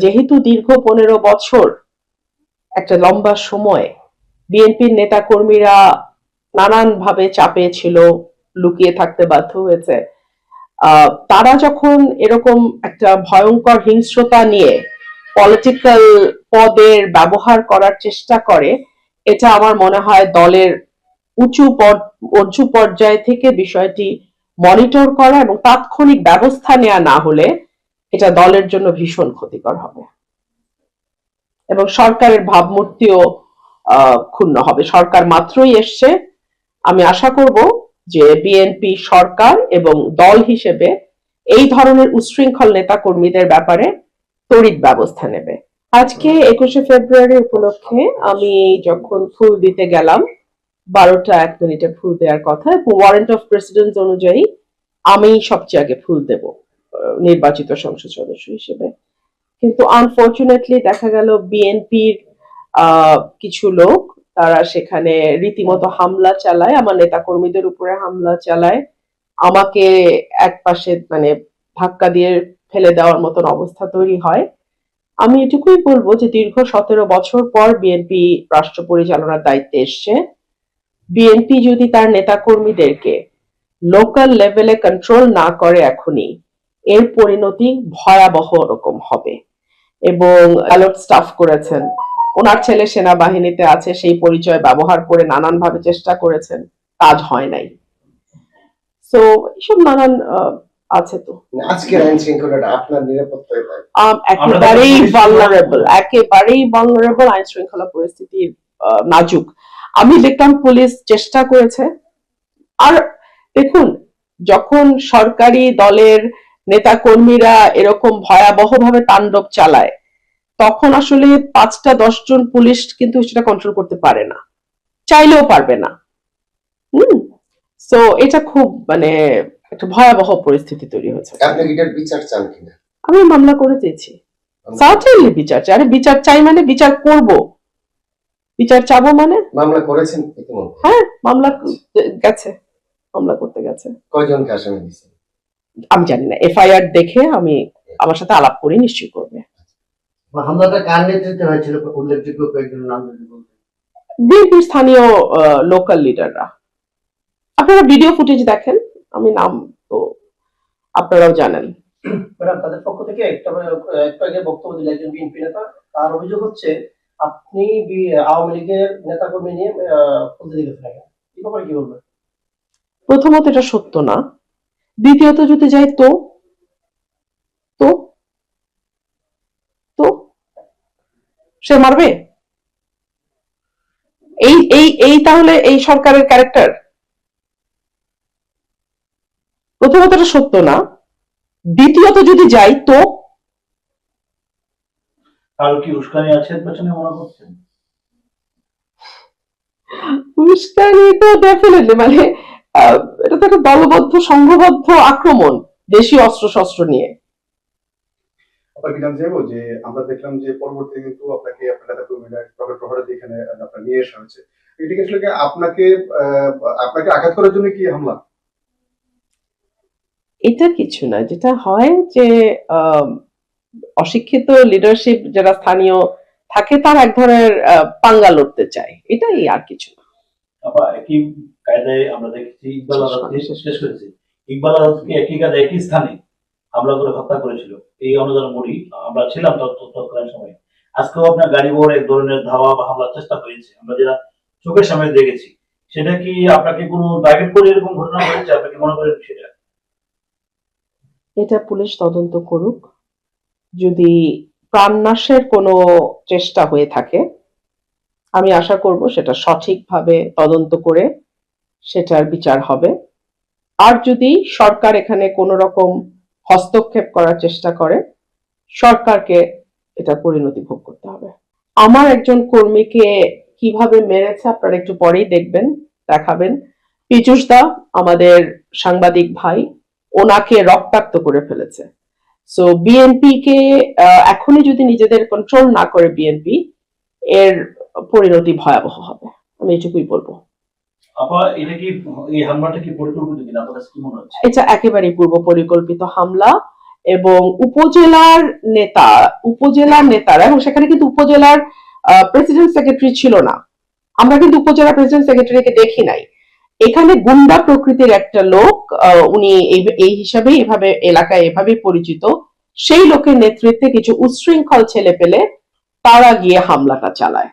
যেহেতু দীর্ঘ 15 বছর একটা লম্বা সময় বিএনপির নেতা কর্মীরা নানানভাবে চাপে ছিল, লুকিয়ে থাকতে বাধ্য হয়েছে। তারা যখন এরকম একটা ভয়ঙ্কর হিংস্রতা নিয়ে পলিটিক্যাল পদের ব্যবহার করার চেষ্টা করে, এটা আমার মনে হয় দলের উঁচু পর্যায় থেকে বিষয়টি মনিটর করা এবং তাৎক্ষণিক ব্যবস্থা নেওয়া না হলে এটা দলের জন্য ভীষণ ক্ষতিকর হবে এবং সরকারের ভাবমূর্তিও ক্ষুণ্ণ হবে। সরকার মাত্রই এসছে, আমি আশা করব যে বিএনপি সরকার এবং দল হিসেবে এই ধরনের উচ্ছৃঙ্খল নেতা কর্মীদের ব্যাপারে তড়িৎ ব্যবস্থা নেবে। আজকে 21শে ফেব্রুয়ারি উপলক্ষে আমি যখন ফুল দিতে গেলাম, 12টা 1 মিনিটে ফুল দেওয়ার কথা, ওয়ারেন্ট অফ প্রেসিডেন্ট অনুযায়ী আমি সবচেয়ে আগে ফুল দেব নির্বাচিত সংসদ সদস্য হিসেবে। কিন্তু আনফরচুনেটলি দেখা গেল বিএনপির কিছু লোক তারা সেখানে রীতিমতো হামলা চালায়, আমার নেতা কর্মীদের উপরে হামলা চালায়, আমাকে এক পাশে মানে ধাক্কা দিয়ে ফেলে দেওয়ার মতন অবস্থা তৈরি হয়। আমি এটুকুই বলবো যে দীর্ঘ 17 বছর পর বিএনপি রাষ্ট্র পরিচালনার দায়িত্বে এসছে। বিএনপি যদি তার নেতা কর্মীদেরকে লোকাল লেভেলে কন্ট্রোল না করে এখনই, এর পরিণতি ভয়াবহ রকম হবে। এবং অ্যালার্ট স্টাফ করেছেন, ওনার ছেলে সেনাবাহিনীতে আছে, সেই পরিচয় ব্যবহার করে নানানভাবে চেষ্টা করেছেন, কাজ হয় নাই। সো এইসব নানান আছে। তো আজকের আইন শৃঙ্খলাটা আপনার নিরাপত্তায় একেবারেই ভালনারেবল আইন শৃঙ্খলা পরিস্থিতি নাজুক। আমি দেখলাম পুলিশ চেষ্টা করেছে। আর দেখুন, যখন সরকারি দলের নেতা কর্মীরা এরকম ভয়াবহভাবে তাণ্ডব চালায়, তখন আসলে 5টা 10 জন পুলিশ কিন্তু সেটা কন্ট্রোল করতে পারে না, চাইলেও পারবে না। সো এটা খুব মানে একটা ভয়াবহ পরিস্থিতি তৈরি হয়েছে। আপনি এটার বিচার চান কিনা? আমি মামলা করে চেয়েছি, সার্টেনলি বিচার চাই। আরে বিচার চাই মানে বিচার করব, বিচার চাবো মানে। মামলা করেছেন ইতিমধ্যে? হ্যাঁ, মামলা গেছে, মামলা করতে গেছে। কয়জনকে আসামি দিয়েছেন? আমি জানি না, এফআইআর দেখে আমি আমার সাথে আলাপ করে নিশ্চয়ই করবে। হামলাটা কার নেতৃত্বে হয়েছিল, উল্লেখযোগ্য কয়েকজন নাম যদি বলতেন? বিএনপির স্থানীয় লোকাল লিডাররা। আপনারা ভিডিও ফুটেজ দেখেন, আমি নাম তো আপনারাও জানেন। ম্যাডাম, তাদের পক্ষ থেকে একটু আগে বক্তব্য দিলেন একজন বিএনপি নেতা, তার অভিযোগ হচ্ছে আপনি আওয়ামী লীগের নেতাকর্মী নিয়ে বলতে দিয়েছেন। এই ব্যাপারে কি বলবেন? প্রথমত এটা সত্য না, দ্বিতীয়ত যদি যাই তো তো তো সে মারবে? এই এই এই তাহলে এই সরকারের ক্যারেক্টার? প্রথমত এটা সত্য না, দ্বিতীয়ত যদি যাই তো কারো কি উস্কানি আছে পেছনে মনে করছেন? উস্কানি তো ডেফিনেটলি, মানে এটা তো একটা দলবদ্ধ সংঘবদ্ধ আক্রমণ দেশীয় অস্ত্র শস্ত্র নিয়ে। আপনার বিধান চাইবো যে আমরা দেখলাম যে পরবর্তী কিন্তু আপনাকে আপনার নেতা কর্মীরা প্রহরা দিয়ে এখানে আপনার নিয়ে আসা হয়েছে, এটি আসলে আপনাকে আপনাকে আঘাত করার জন্য কি হামলা? এটা কিছু না, যেটা হয় যে অশিক্ষিত লিডারশিপ যারা স্থানীয় থাকে তার এক ধরনের পাঙ্গা লড়তে চায়, এটাই, আর কিছু না। আবার একই কায়দায় আমরা দেখেছি ইকবাল আজাদকে শেষ করেছি, ইকবাল আজাদকে একই কায়দায় একই স্থানে হামলা করে হত্যা করেছিল এই অনুদান মুড়ি, আমরা ছিলাম তৎকালীন সময়ে। আজকেও আপনার গাড়ি ভোর এক ধরনের ধাওয়া বা হামলার চেষ্টা হয়েছে, আমরা যেটা চোখের সামনে দেখেছি। সেটা কি আপনাকে কোনো টার্গেট করে এরকম ঘটনা হয়েছে, আপনি কি মনে করেন সেটা? এটা পুলিশ তদন্ত করুক, যদি প্রাণনাশের কোনো চেষ্টা হয়ে থাকে আমি আশা করব সেটা সঠিকভাবে তদন্ত করে সেটার বিচার হবে। আর যদি সরকার এখানে কোনো রকম হস্তক্ষেপ করার চেষ্টা করে, সরকারকে এটা পরিণতি ভোগ করতে হবে। আমার একজন কর্মীকে কিভাবে মেরেছে আপনারা একটু পরেই দেখাবেন। পীযূষ দা, আমাদের সাংবাদিক ভাই, ওনাকে রক্তাক্ত করে ফেলেছে। সো বিএনপি কে এখনই যদি নিজেদের কন্ট্রোল না করে বিএনপি, এর পরিণতি ভয়াবহ হবে, আমি এটুকুই বলবো। এটা কি এই হামলাটা কি পরিকল্পিত কিনা আপনার কাছে কি মনে হচ্ছে? এটা একেবারেই পূর্ব পরিকল্পিত হামলা এবং উপজেলার নেতারা, এবং সেখানে কিন্তু উপজেলার প্রেসিডেন্ট সেক্রেটারি ছিল না, আমরা কিন্তু উপজেলা প্রেসিডেন্ট সেক্রেটারিকে দেখি নাই। এখানে গুন্ডা প্রকৃতির একটা লোক, উনি এই হিসাবে এভাবে এলাকায় এভাবেই পরিচিত, সেই লোকের নেতৃত্বে কিছু উচ্ছৃঙ্খল ছেলে পেলে তারা গিয়ে হামলাটা চালায়।